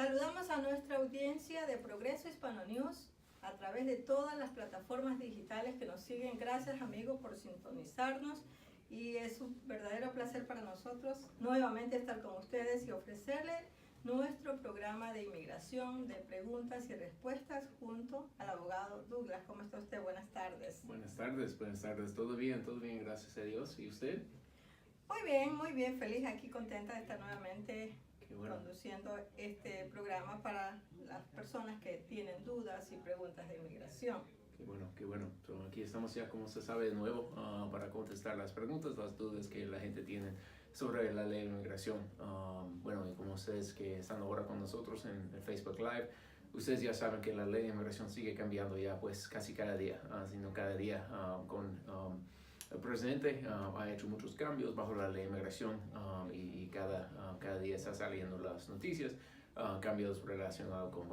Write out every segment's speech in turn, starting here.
Saludamos a nuestra audiencia de Progreso Hispano News a través de todas las plataformas digitales que nos siguen. Gracias, amigos, por sintonizarnos. Y es un verdadero placer para nosotros nuevamente estar con ustedes y ofrecerles nuestro programa de inmigración, de preguntas y respuestas junto al abogado Douglas. ¿Cómo está usted? Buenas tardes. Buenas tardes. Todo bien, gracias a Dios. ¿Y usted? Muy bien, feliz aquí, contenta de estar nuevamente conduciendo este programa para las personas que tienen dudas y preguntas de inmigración. Qué bueno. So, aquí estamos ya, como se sabe, de nuevo para contestar las preguntas, las dudas que la gente tiene sobre la ley de inmigración. Y como ustedes que están ahora con nosotros en el Facebook Live, ustedes ya saben que la ley de inmigración sigue cambiando ya pues casi cada día, sino cada día con el presidente ha hecho muchos cambios bajo la ley de inmigración y cada día está saliendo las noticias. Cambios relacionados con,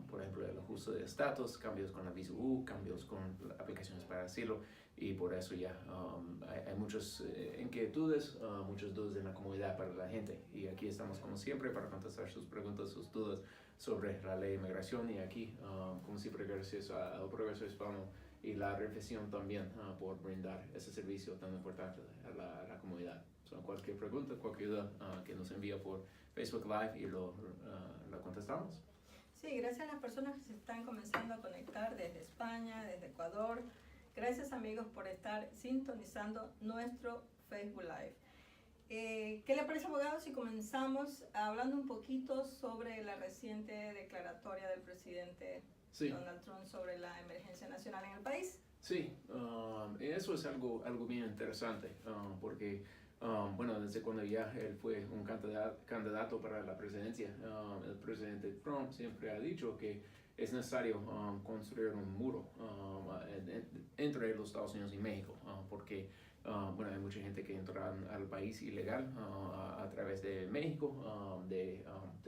por ejemplo, el ajuste de estatus, cambios con la visa U, cambios con aplicaciones para asilo, y por eso ya hay muchas inquietudes, muchas dudas en la comunidad para la gente. Y aquí estamos como siempre para contestar sus preguntas, sus dudas sobre la ley de inmigración. Y aquí, como siempre, gracias al Progreso Hispano y la reflexión también por brindar ese servicio tan importante a la comunidad. So, cualquier pregunta, cualquier duda que nos envía por Facebook Live y la contestamos. Sí, gracias a las personas que se están comenzando a conectar desde España, desde Ecuador. Gracias, amigos, por estar sintonizando nuestro Facebook Live. ¿Qué le parece, abogado, si comenzamos hablando un poquito sobre la reciente declaratoria del presidente Donald Trump sobre la emergencia nacional en el país? Sí, eso es algo bien interesante, porque desde cuando ya él fue un candidato para la presidencia, el presidente Trump siempre ha dicho que es necesario construir un muro entre los Estados Unidos y México, porque hay mucha gente que entra al país ilegal a través de México, de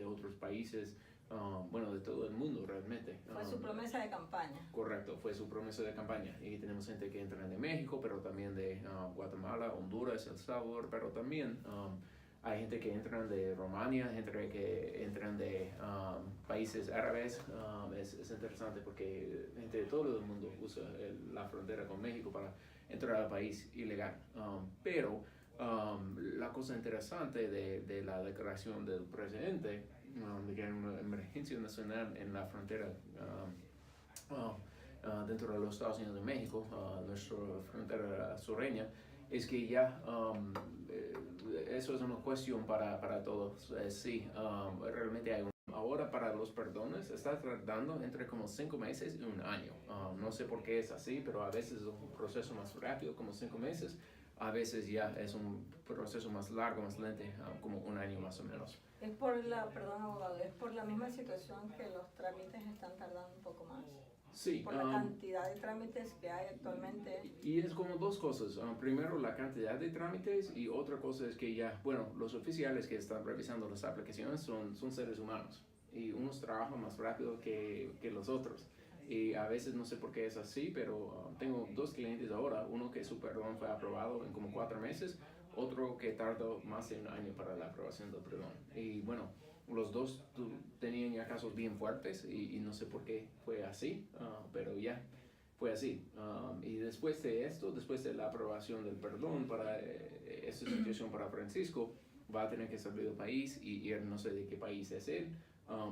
otros países, de todo el mundo realmente. Fue su promesa de campaña. Correcto, fue su promesa de campaña. Y tenemos gente que entra de México, pero también de Guatemala, Honduras, El Salvador, pero también hay gente que entra de Rumania, gente que entra de países árabes. Es interesante porque gente de todo el mundo usa la frontera con México para entrar al país ilegal. Pero la cosa interesante de la declaración del presidente de que hay una emergencia nacional en la frontera dentro de los Estados Unidos de México, nuestra frontera sureña, es que ya eso es una cuestión para todos. Realmente hay ahora para los perdones está tardando entre como 5 meses y un año. No sé por qué es así, pero a veces es un proceso más rápido, como 5 meses. A veces ya es un proceso más largo, más lento, como un año más o menos. Es por abogado, es por la misma situación que los trámites están tardando un poco más. Sí. Por la cantidad de trámites que hay actualmente. Y es como dos cosas. Primero, la cantidad de trámites, y otra cosa es que ya, los oficiales que están revisando las aplicaciones son seres humanos. Y unos trabajan más rápido que los otros. Y a veces no sé por qué es así, pero tengo 2 clientes ahora, uno que su perdón fue aprobado en como 4 meses, otro que tardó más de un año para la aprobación del perdón. Y los dos tenían ya casos bien fuertes y no sé por qué fue así, pero ya fue así. Y después de esto, después de la aprobación del perdón para esta situación para Francisco, va a tener que salir del país y ir, no sé de qué país es él,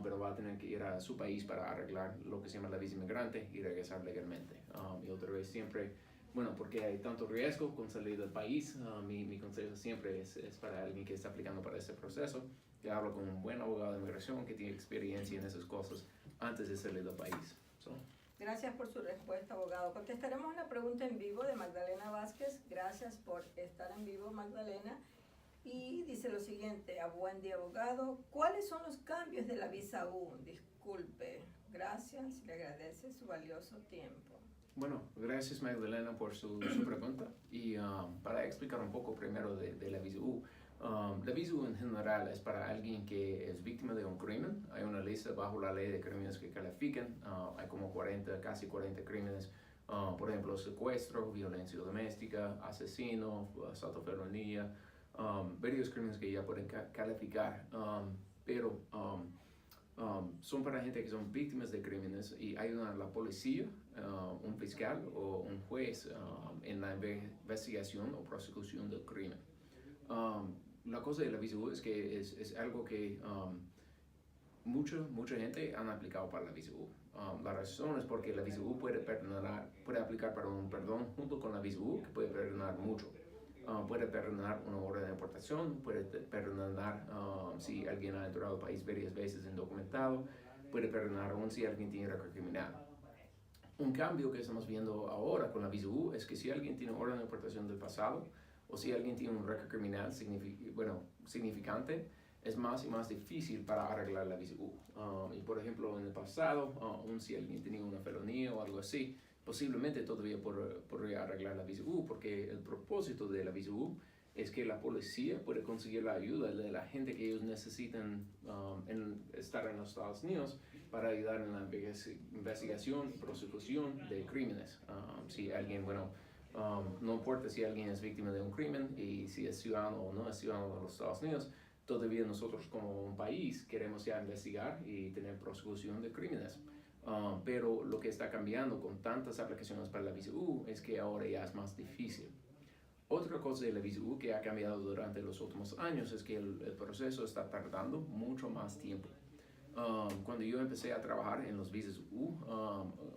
pero va a tener que ir a su país para arreglar lo que se llama la visa inmigrante y regresar legalmente. Y otra vez siempre, porque hay tanto riesgo con salir del país, mi consejo siempre es para alguien que está aplicando para este proceso, que habla con un buen abogado de inmigración que tiene experiencia en esas cosas antes de salir del país. Gracias por su respuesta, abogado. Contestaremos una pregunta en vivo de Magdalena Vázquez. Gracias por estar en vivo, Magdalena. Y dice lo siguiente: a buen día, abogado, ¿cuáles son los cambios de la visa U? Disculpe, gracias, le agradece su valioso tiempo. Gracias, Magdalena, por su pregunta. Y para explicar un poco primero de la visa U, la visa U en general es para alguien que es víctima de un crimen. Hay una lista bajo la ley de crímenes que califican. Hay como casi 40 crímenes. Por ejemplo, secuestro, violencia doméstica, asesino, asalto a felonía, varios crímenes que ya pueden calificar, pero son para gente que son víctimas de crímenes y ayudan a la policía, un fiscal o un juez en la investigación o prosecución del crimen. La cosa de la visa U es que es algo que mucha gente han aplicado para la visa U. La razón es porque la visa U puede aplicar para un perdón junto con la visa U, que puede perdonar mucho. Puede perdonar una orden de deportación, puede perdonar si alguien ha entrado al país varias veces indocumentado, puede perdonar aún si alguien tiene récord criminal. Un cambio que estamos viendo ahora con la visa U es que si alguien tiene orden de deportación del pasado o si alguien tiene un récord criminal significante, es más y más difícil para arreglar la visa U. Y por ejemplo, en el pasado, aún si alguien tenía una felonía o algo así, posiblemente todavía podría arreglar la visa U, porque el propósito de la visa U es que la policía puede conseguir la ayuda de la gente que ellos necesitan estar en los Estados Unidos para ayudar en la investigación y prosecución de crímenes. Si alguien, no importa si alguien es víctima de un crimen y si es ciudadano o no es ciudadano de los Estados Unidos, todavía nosotros como un país queremos ya investigar y tener prosecución de crímenes. Pero lo que está cambiando con tantas aplicaciones para la visa U es que ahora ya es más difícil. Otra cosa de la visa U que ha cambiado durante los últimos años es que el proceso está tardando mucho más tiempo. Cuando yo empecé a trabajar en los visas U,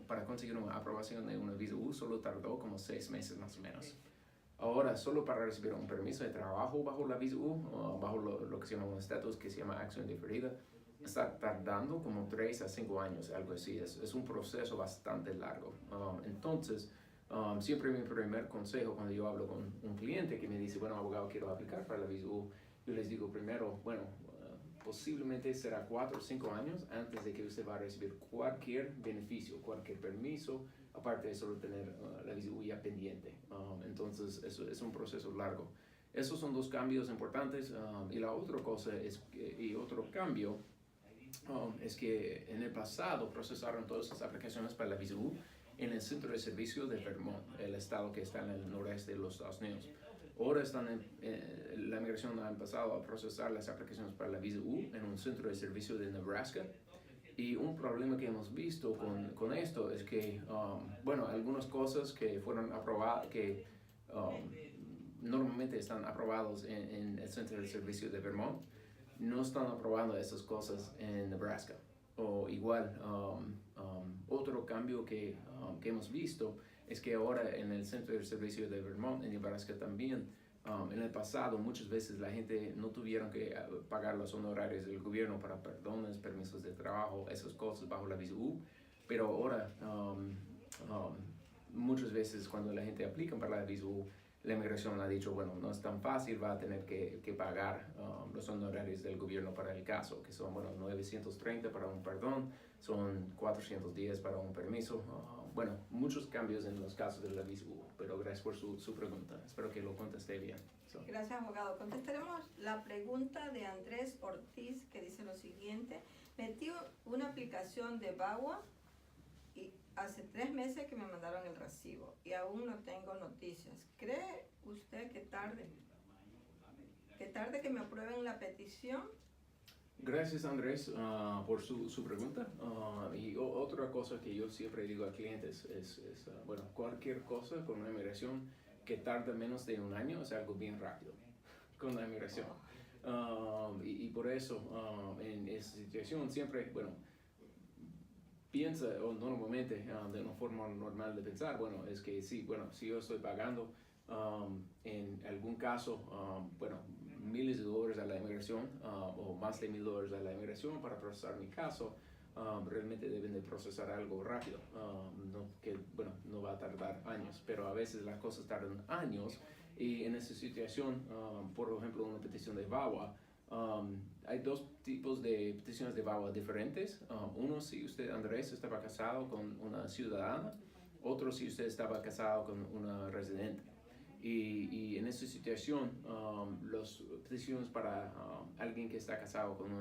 para conseguir una aprobación de una visa U solo tardó como 6 meses más o menos. Ahora, solo para recibir un permiso de trabajo bajo la visa U, bajo lo que se llama un estatus que se llama acción diferida, está tardando como 3 a 5 años, algo así. Es un proceso bastante largo. Entonces, siempre mi primer consejo cuando yo hablo con un cliente que me dice, bueno, abogado, quiero aplicar para la visa U, yo les digo primero, posiblemente será 4 o 5 años antes de que usted va a recibir cualquier beneficio, cualquier permiso, aparte de solo tener la visa U ya pendiente. Entonces, eso es un proceso largo. Esos son 2 cambios importantes. Y la otra cosa otro cambio es que en el pasado procesaron todas esas aplicaciones para la visa U en el Centro de Servicio de Vermont, el estado que está en el noreste de los Estados Unidos. Ahora la migración ha empezado a procesar las aplicaciones para la visa U en un centro de servicio de Nebraska. Y un problema que hemos visto con esto es que, algunas cosas que fueron aprobadas, que normalmente están aprobados en el centro de servicio de Vermont, no están aprobando esas cosas en Nebraska. O igual, otro cambio que hemos visto es que ahora en el centro de servicio de Vermont, en Nebraska también, en el pasado muchas veces la gente no tuvieron que pagar los honorarios del gobierno para perdones, permisos de trabajo, esas cosas bajo la visa U, pero ahora muchas veces cuando la gente aplica para la visa U, la inmigración ha dicho, no es tan fácil, va a tener que pagar los honorarios del gobierno para el caso, que son, 930 para un perdón, son 410 para un permiso. Muchos cambios en los casos de la visa U, pero gracias por su pregunta. Espero que lo contesté bien. Gracias, abogado. Contestaremos la pregunta de Andrés Ortiz, que dice lo siguiente. Metí una aplicación de VAWA y hace 3 meses que me mandaron el recibo y aún no tengo noticias. ¿Cree usted que tarde que me aprueben la petición? Gracias, Andrés, por su pregunta. Y otra cosa que yo siempre digo a clientes es cualquier cosa con una inmigración que tarda menos de 1 año es algo bien rápido con la inmigración. Y por eso, en esa situación, siempre, piensa, o normalmente, de una forma normal de pensar, es que sí, si yo estoy pagando en algún caso, miles de dólares a la inmigración o más de $1,000 a la inmigración para procesar mi caso, realmente deben de procesar algo rápido, no va a tardar años, pero a veces las cosas tardan años y en esa situación, por ejemplo, una petición de VAWA, hay 2 tipos de peticiones de VAWA diferentes. Uno, si usted, Andrés, estaba casado con una ciudadana, otro si usted estaba casado con una residente. Y en esta situación, las peticiones para alguien que está casado con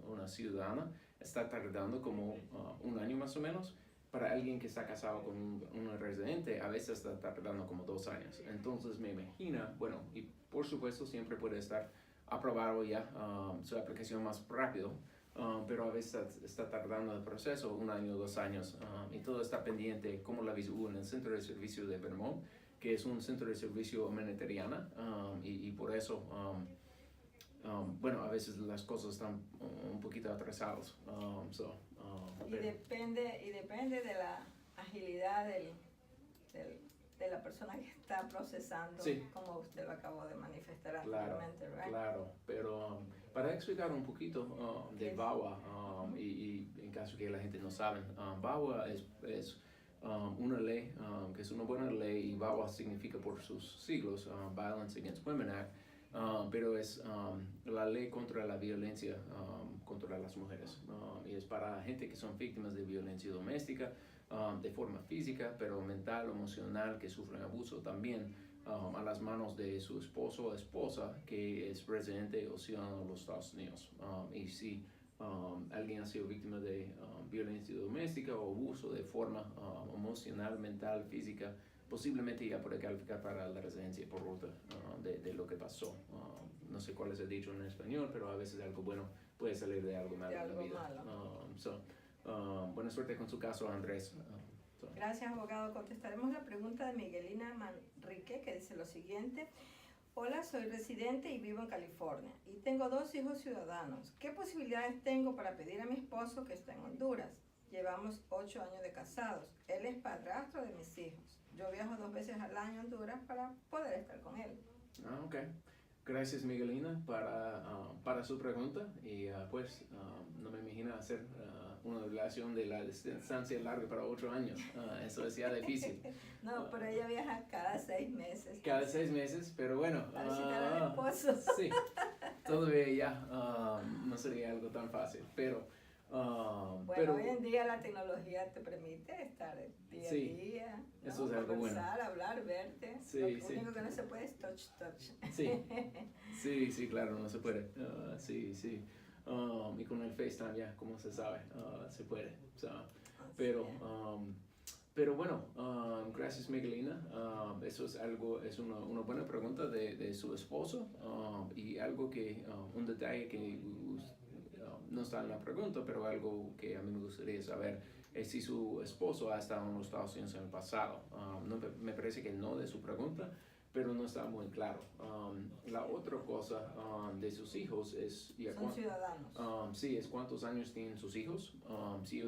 una ciudadana está tardando como 1 año más o menos. Para alguien que está casado con un residente, a veces está tardando como 2 años. Entonces me imagina, y por supuesto siempre puede estar aprobado ya su aplicación más rápido, pero a veces está tardando el proceso 1 año, 2 años, y todo está pendiente, como la visual en el Centro de Servicio de Vermont, que es un centro de servicio humanitariana, y por eso, bueno, a veces las cosas están un poquito atrasadas. Y depende de la agilidad de la persona que está procesando, sí, como usted lo acabó de manifestar claro, anteriormente, ¿verdad? claro, pero para explicar un poquito de VAWA, y en caso que la gente no sabe, VAWA es una ley, que es una buena ley, y VAWA significa por sus siglos, Violence Against Women Act, pero es la ley contra la violencia contra las mujeres, y es para gente que son víctimas de violencia doméstica, de forma física, pero mental, emocional, que sufren abuso también a las manos de su esposo o esposa que es residente o ciudadano de los Estados Unidos. Y si alguien ha sido víctima de violencia doméstica o abuso de forma emocional, mental, física, posiblemente ya puede calificar para la residencia por ruta de lo que pasó. No sé cuál es el dicho en español, pero a veces algo bueno puede salir de algo malo en la vida. Buena suerte con su caso, Andrés. Gracias, abogado. Contestaremos la pregunta de Miguelina Manrique, que dice lo siguiente. Hola, soy residente y vivo en California y tengo 2 hijos ciudadanos. ¿Qué posibilidades tengo para pedir a mi esposo que está en Honduras? Llevamos 8 años de casados. Él es padrastro de mis hijos. Yo viajo 2 veces al año a Honduras para poder estar con él. Ok. Gracias, Miguelina, para su pregunta. Y pues no me imagino hacer una relación de la distancia larga para 8 años. Eso es ya difícil. No, pero ella viaja cada 6 meses. Cada 6 meses, pero bueno. Para visitar al esposo. Sí, todavía ya no sería algo tan fácil, pero... bueno, hoy en día la tecnología te permite estar día sí, a día, ¿no? Eso es algo bueno. Hablar, verte. Sí, Lo sí. único que no se puede es touch. Sí, claro, no se puede. Sí. Y con el FaceTime ya, como se sabe, se puede. Pero bueno, gracias, Miguelina. Eso es una buena pregunta de su esposo, y algo que, un detalle que no está en la pregunta, pero algo que a mí me gustaría saber es si su esposo ha estado en los Estados Unidos en el pasado. No, me parece que no de su pregunta, pero no está muy claro. La otra cosa de sus hijos es... Son ciudadanos. Sí, es cuántos años tienen sus hijos. Si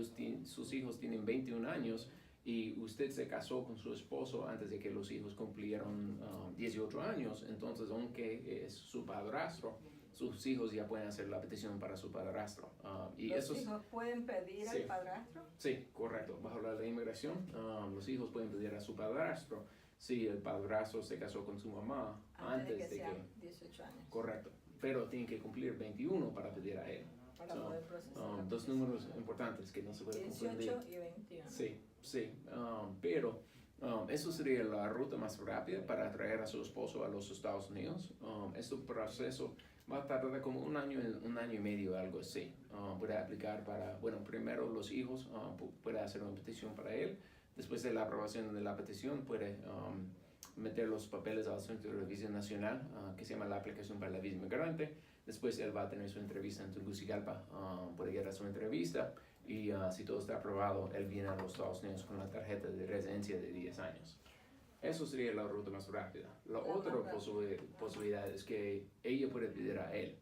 sus hijos tienen 21 años y usted se casó con su esposo antes de que los hijos cumplieron 18 años, entonces aunque es su padrastro, sus hijos ya pueden hacer la petición para su padrastro. ¿Los hijos pueden pedir al padrastro? Sí, correcto. Bajo la ley de inmigración, los hijos pueden pedir a su padrastro si el padrastro se casó con su mamá antes de que 18 años. Correcto. Pero tienen que cumplir 21 para pedir a él. Para poder procesar. 2 números importantes que no se pueden confundir. 18 y 21. Sí. Pero eso sería la ruta más rápida para traer a su esposo a los Estados Unidos. Este proceso va a tardar como 1 año, 1 año y medio, algo así. Puede aplicar para, bueno, primero los hijos, puede hacer una petición para él. Después de la aprobación de la petición, puede meter los papeles al Centro de Revisión Nacional, que se llama la aplicación para la visa inmigrante. Después él va a tener su entrevista en Tegucigalpa, puede ir a su entrevista, y si todo está aprobado, él viene a los Estados Unidos con la tarjeta de residencia de 10 años. Eso sería la ruta más rápida. La otra posibilidad es que ella puede pedir a él.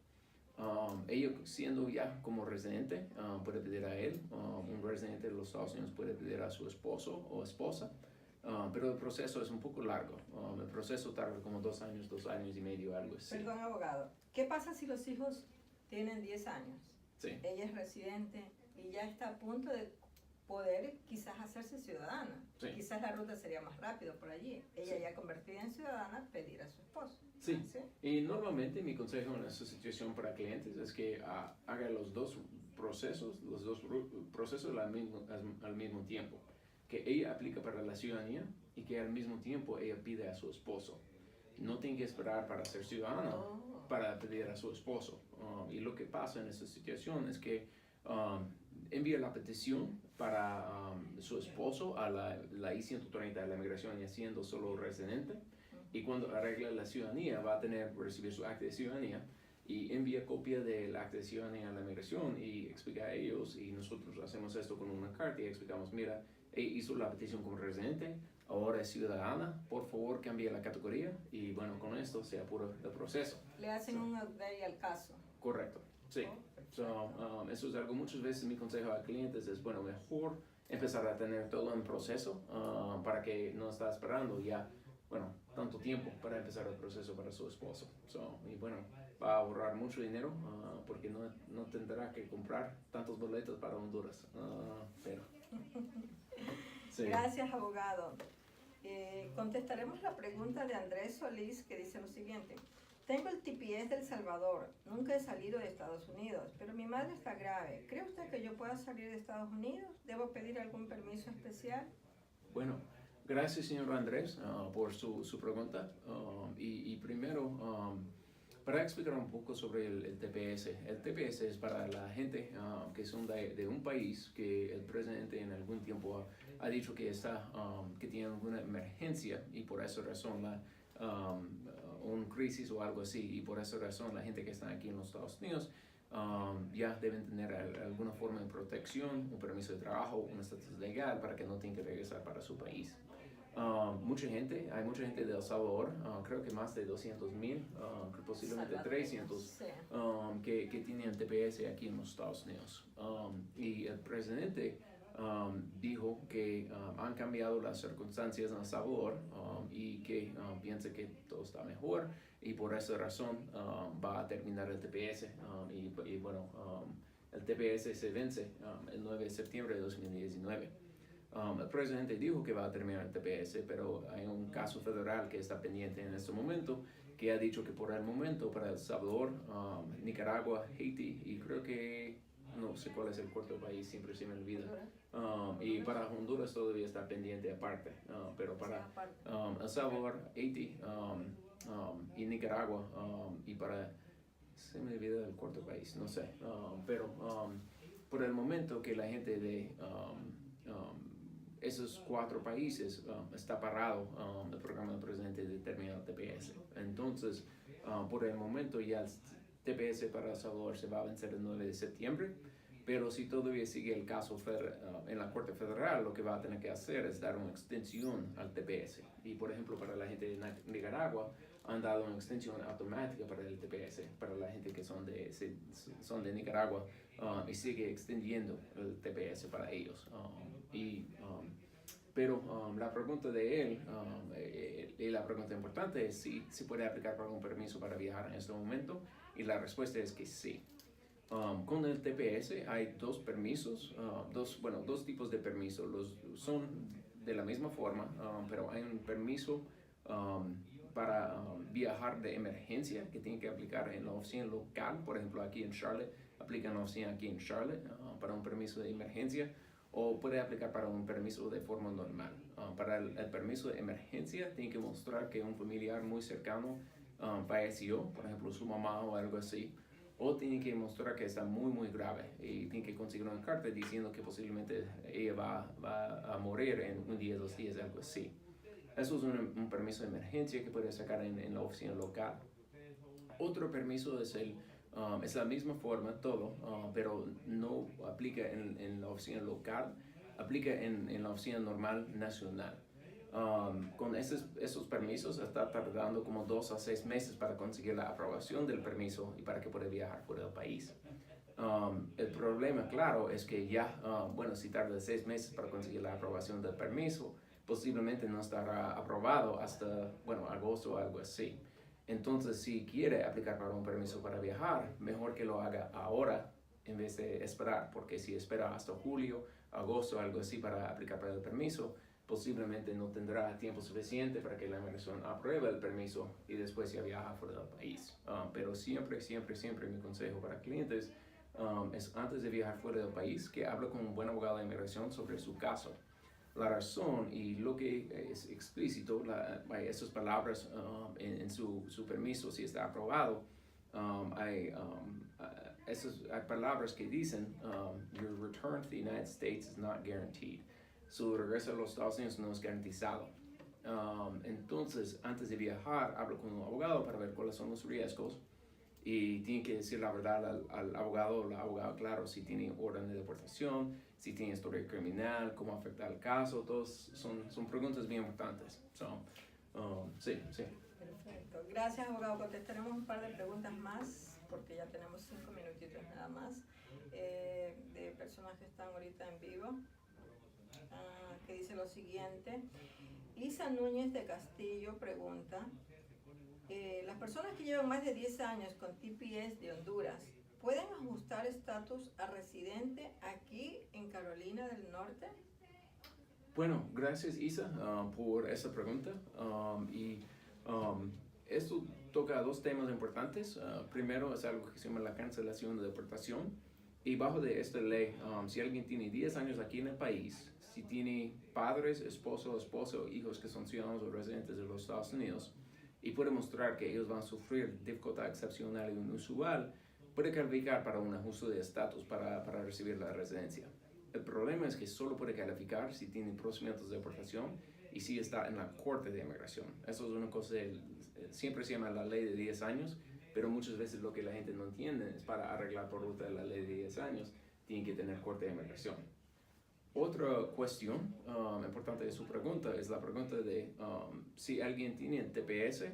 Ella siendo ya como residente, puede pedir a él. Un residente de los Estados Unidos puede pedir a su esposo o esposa. Pero el proceso es un poco largo. El proceso tarda como 2 años, 2 años y medio, algo así. Perdón, abogado. ¿Qué pasa si los hijos tienen 10 años? Sí. Ella es residente y ya está a punto de poder quizás hacerse ciudadana. Sí. Quizás la ruta sería más rápido por allí. Ella ya convertida en ciudadana, pedir a su esposo. Sí. Y normalmente mi consejo en esta situación para clientes es que haga los dos procesos al mismo tiempo. Que ella aplica para la ciudadanía y que al mismo tiempo ella pide a su esposo. No tiene que esperar para ser ciudadana para pedir a su esposo. Y lo que pasa en esta situación es que envía la petición para su esposo a la I-130 de la inmigración, ya siendo solo residente. Y cuando arregle la ciudadanía va a recibir su acta de ciudadanía. y envía copia de la acta de ciudadanía a la migración y explica a ellos, y nosotros hacemos esto con una carta y explicamos, mira, ella hizo la petición como residente, ahora es ciudadana, por favor cambie la categoría y bueno, con esto se apura el proceso. Le hacen un update al caso. Correcto, sí. Eso es algo, muchas veces mi consejo a clientes es, bueno, mejor empezar a tener todo en proceso para que no está esperando ya, bueno, tanto tiempo para empezar el proceso para su esposo. Y bueno, va a ahorrar mucho dinero porque no tendrá que comprar tantos boletos para Honduras. Pero, sí. Gracias, abogado. Contestaremos la pregunta de Andrés Solís, que dice lo siguiente. Tengo el TPS del Salvador, nunca he salido de Estados Unidos, pero mi madre está grave. ¿Cree usted que yo pueda salir de Estados Unidos? ¿Debo pedir algún permiso especial? Bueno, gracias señor Andrés por su pregunta. Y primero, para explicar un poco sobre el TPS. El TPS es para la gente que son de un país que el presidente en algún tiempo ha dicho que que tiene alguna emergencia y por esa razón una crisis o algo así, y por esa razón la gente que está aquí en los Estados Unidos ya deben tener alguna forma de protección, un permiso de trabajo, un estatus legal para que no tengan que regresar para su país. Hay mucha gente de El Salvador, creo que más de 200,000, posiblemente 300, sí. Que tienen TPS aquí en los Estados Unidos. Y el presidente dijo que han cambiado las circunstancias en El Salvador y que piensa que todo está mejor y por esa razón va a terminar el TPS y bueno, el TPS se vence el 9 de septiembre de 2019. El presidente dijo que va a terminar el TPS, pero hay un caso federal que está pendiente en este momento que ha dicho que por el momento para El Salvador, Nicaragua, Haití y creo que no sé cuál es el cuarto país, siempre se me olvida. Y para Honduras todavía está pendiente aparte, pero para El Salvador, Haití y Nicaragua y para, se me olvida el cuarto país, no sé, pero por el momento que la gente de esos 4 países está parado el programa del presidente de terminar el TPS. Entonces, por el momento ya el TPS para El Salvador se va a vencer el 9 de septiembre, pero si todavía sigue el caso en la Corte Federal, lo que va a tener que hacer es dar una extensión al TPS. Y por ejemplo, para la gente de Nicaragua, han dado una extensión automática para el TPS, para la gente que son de Nicaragua, y sigue extendiendo el TPS para ellos. Pero la pregunta de él, y la pregunta importante es si se puede aplicar para un permiso para viajar en este momento, y la respuesta es que sí. Con el TPS hay 2 permisos, dos tipos de permisos, son de la misma forma, pero hay un permiso para viajar de emergencia que tiene que aplicar en la oficina local, por ejemplo aquí en Charlotte, aplica en la oficina aquí en Charlotte para un permiso de emergencia, o puede aplicar para un permiso de forma normal. Para el permiso de emergencia tiene que mostrar que un familiar muy cercano falleció, por ejemplo su mamá o algo así, o tiene que mostrar que está muy grave y tiene que conseguir una carta diciendo que posiblemente ella va a morir en un día, 2 días, algo así. Eso es un permiso de emergencia que puede sacar en la oficina local. Otro permiso es la misma forma todo, pero no aplica en la oficina local, aplica en la oficina normal nacional. Con esos permisos está tardando como 2 a 6 meses para conseguir la aprobación del permiso y para que pueda viajar fuera del país. El problema, claro, es que si tarda 6 meses para conseguir la aprobación del permiso, posiblemente no estará aprobado hasta, agosto o algo así. Entonces, si quiere aplicar para un permiso para viajar, mejor que lo haga ahora en vez de esperar, porque si espera hasta julio, agosto, algo así para aplicar para el permiso, posiblemente no tendrá tiempo suficiente para que la inmigración apruebe el permiso y después ya viaja fuera del país. Pero siempre mi consejo para clientes es antes de viajar fuera del país que hable con un buen abogado de inmigración sobre su caso. La razón y lo que es explícito, esas palabras en su permiso, si está aprobado, hay palabras que dicen, your return to the United States is not guaranteed. Su regreso a los Estados Unidos no es garantizado. Entonces, antes de viajar, hablo con un abogado para ver cuáles son los riesgos Y tiene que decir la verdad al abogado o la abogada, claro, si tiene orden de deportación, si tiene historia criminal, cómo afecta el caso, todos son preguntas bien importantes. Sí. Perfecto. Gracias, abogado. Contestaremos un par de preguntas más, porque ya tenemos 5 minutitos nada más, de personas que están ahorita en vivo, que dice lo siguiente. Isa Núñez de Castillo pregunta, las personas que llevan más de 10 años con TPS de Honduras, ¿pueden ajustar estatus a residente aquí en Carolina del Norte? Bueno, gracias Isa por esa pregunta. Esto toca dos temas importantes. Primero es algo que se llama la cancelación de deportación. Y bajo de esta ley, si alguien tiene 10 años aquí en el país, si tiene padres, esposo, hijos que son ciudadanos o residentes de los Estados Unidos, y puede mostrar que ellos van a sufrir dificultad excepcional y inusual, puede calificar para un ajuste de estatus para recibir la residencia. El problema es que solo puede calificar si tiene procedimientos de deportación y si está en la Corte de Inmigración. Eso es una cosa, siempre se llama la ley de 10 años, pero muchas veces lo que la gente no entiende es para arreglar por ruta de la ley de 10 años, tiene que tener Corte de Inmigración. Otra cuestión importante de su pregunta es la pregunta de si alguien tiene TPS,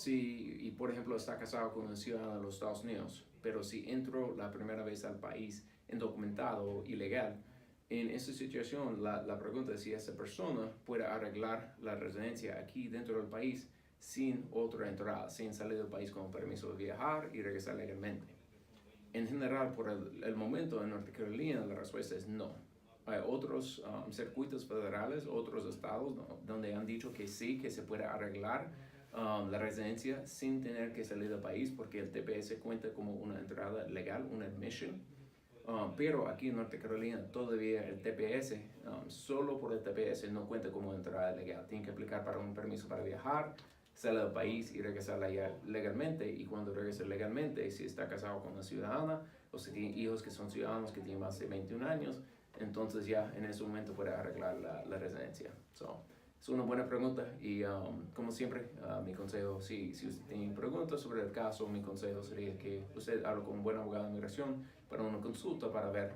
y por ejemplo está casado con un ciudadano de los Estados Unidos, pero si entró la primera vez al país indocumentado o ilegal, en esa situación la pregunta es si esa persona puede arreglar la residencia aquí dentro del país sin otra entrada, sin salir del país con un permiso de viajar y regresar legalmente. En general, por el momento en Norte Carolina, la respuesta es no. Hay otros circuitos federales, otros estados, ¿no?, donde han dicho que sí, que se puede arreglar la residencia sin tener que salir del país porque el TPS cuenta como una entrada legal, una admission. Pero aquí en Norte Carolina todavía el TPS, solo por el TPS no cuenta como entrada legal. Tiene que aplicar para un permiso para viajar, salir del país y regresar legalmente. Y cuando regrese legalmente, si está casado con una ciudadana o si tiene hijos que son ciudadanos que tienen más de 21 años, entonces ya en ese momento puede arreglar la residencia. Es una buena pregunta y como siempre, mi consejo, si usted tiene preguntas sobre el caso, mi consejo sería que usted hable con un buen abogado de inmigración para una consulta para ver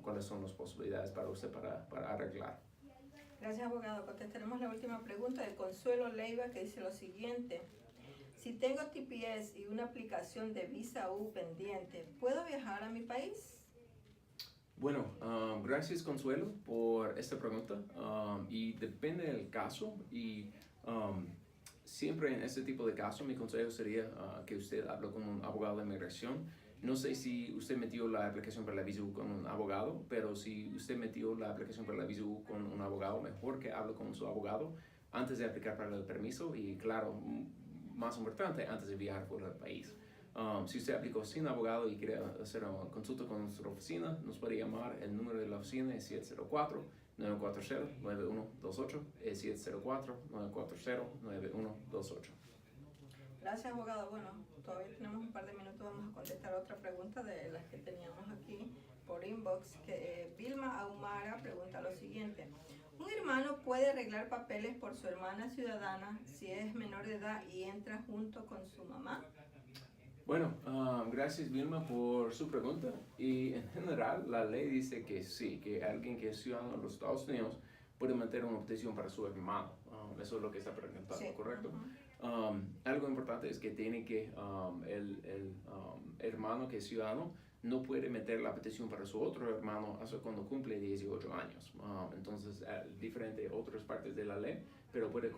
cuáles son las posibilidades para usted para arreglar. Gracias, abogado. Contestaremos la última pregunta de Consuelo Leiva, que dice lo siguiente. Si tengo TPS y una aplicación de visa U pendiente, ¿puedo viajar a mi país? Bueno, gracias Consuelo por esta pregunta y depende del caso y siempre en este tipo de casos mi consejo sería que usted hable con un abogado de inmigración. No sé si usted metió la aplicación para la visa U con un abogado, pero si usted metió la aplicación para la visa U con un abogado, mejor que hable con su abogado antes de aplicar para el permiso y claro, más importante, antes de viajar fuera del país. Si usted aplicó sin abogado y quiere hacer una consulta con nuestra oficina, nos puede llamar. El número de la oficina es 704-940-9128, es 704-940-9128. Gracias, abogado. Bueno, todavía tenemos un par de minutos, vamos a contestar otra pregunta de las que teníamos aquí por inbox, que Vilma Ahumara pregunta lo siguiente. ¿Un hermano puede arreglar papeles por su hermana ciudadana si es menor de edad y entra junto con su mamá? Bueno, gracias Vilma por su pregunta y en general la ley dice que sí, que alguien que es ciudadano de los Estados Unidos puede mantener una petición para su hermano. Eso es lo que está preguntando, sí. ¿Correcto? Algo importante es que tiene que el hermano que es ciudadano no puede meter la petición para su otro hermano hasta cuando cumple 18 años. Entonces, diferente de otras partes de la ley, pero puede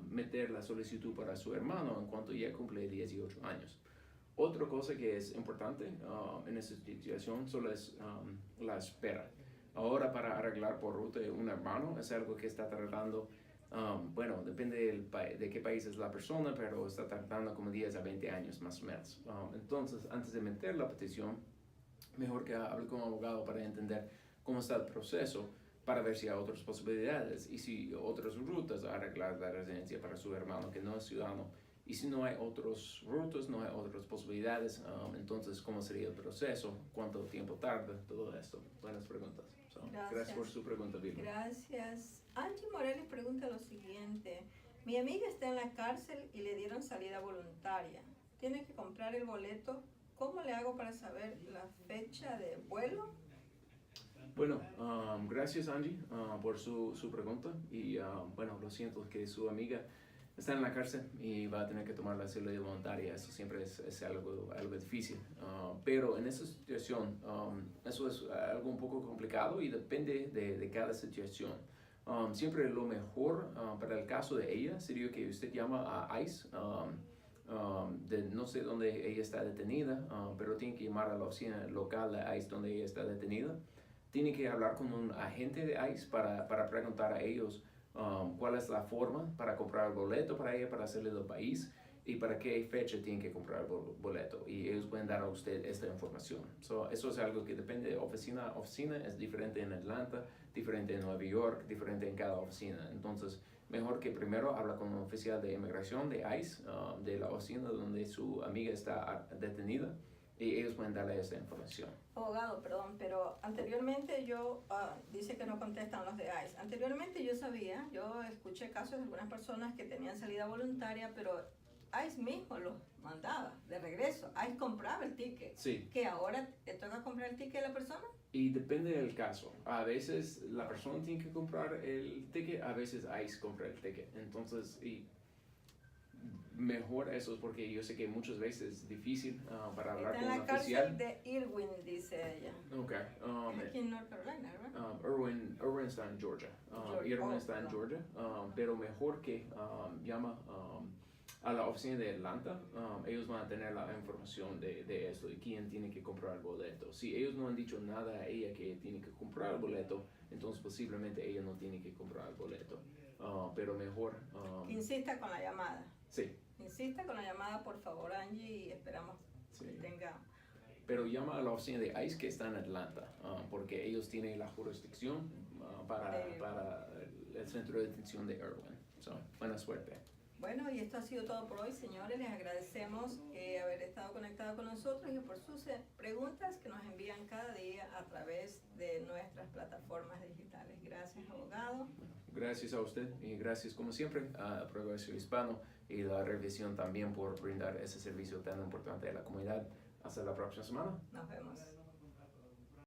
meter la solicitud para su hermano en cuanto ya cumple 18 años. Otra cosa que es importante en esta situación solo es la espera. Ahora, para arreglar por ruta de un hermano es algo que está tardando, bueno, depende de qué país es la persona, pero está tardando como 10 a 20 años más o menos. Entonces, antes de meter la petición, mejor que hable con un abogado para entender cómo está el proceso, para ver si hay otras posibilidades y si otras rutas a arreglar la residencia para su hermano que no es ciudadano. Y si no hay otras rutas, no hay otras posibilidades, entonces, ¿cómo sería el proceso? ¿Cuánto tiempo tarda? Todo esto. Buenas preguntas. Gracias por su pregunta, Vilma. Gracias. Angie Morales pregunta lo siguiente. Mi amiga está en la cárcel y le dieron salida voluntaria. tiene que comprar el boleto, ¿cómo le hago para saber la fecha de vuelo? Bueno, gracias Angie por su pregunta y bueno, lo siento que su amiga está en la cárcel y va a tener que tomar la célula voluntaria. Eso siempre es algo difícil, pero en esa situación eso es algo un poco complicado y depende de cada situación. Siempre lo mejor para el caso de ella sería que usted llama a ICE. No sé dónde ella está detenida, pero tiene que llamar a la oficina local de ICE donde ella está detenida. Tiene que hablar con un agente de ICE para preguntar a ellos cuál es la forma para comprar el boleto para ella para salir del país y para qué fecha tiene que comprar el boleto. Y ellos pueden dar a usted esta información. Eso es algo que depende de oficina a oficina. Es diferente en Atlanta, diferente en Nueva York, diferente en cada oficina. Entonces, mejor que primero habla con un oficial de inmigración de ICE, de la oficina donde su amiga está detenida, y ellos pueden darle esa información. Abogado, perdón, pero anteriormente dice que no contestan los de ICE. Anteriormente yo escuché casos de algunas personas que tenían salida voluntaria, pero ICE mismo los mandaba de regreso. ICE compraba el ticket. Sí. ¿Que ahora te toca comprar el ticket a la persona? Y depende del caso. A veces la persona tiene que comprar el ticket, a veces ICE compra el ticket. Entonces, mejor eso es porque yo sé que muchas veces es difícil para hablar con un oficial. Está en la cárcel de Irwin, dice ella. Ok. Es aquí en North Carolina, ¿verdad? Irwin está en Georgia. Irwin está en Georgia. Pero mejor que llama a la oficina de Atlanta. Ellos van a tener la información de esto y quién tiene que comprar el boleto. Si ellos no han dicho nada a ella que tiene que comprar el boleto, entonces posiblemente ella no tiene que comprar el boleto. Pero mejor... insista con la llamada. Sí. Insista con la llamada, por favor, Angie, y esperamos que tenga... Pero llama a la oficina de ICE que está en Atlanta, porque ellos tienen la jurisdicción para el centro de detención de Irwin. Buena suerte. Bueno, y esto ha sido todo por hoy, señores. Les agradecemos haber estado conectados con nosotros y por sus preguntas que nos envían cada día a través de nuestras plataformas digitales. Gracias, abogado. Gracias a usted y gracias, como siempre, a Progreso Hispano y la Revisión también por brindar ese servicio tan importante a la comunidad. Hasta la próxima semana. Nos vemos.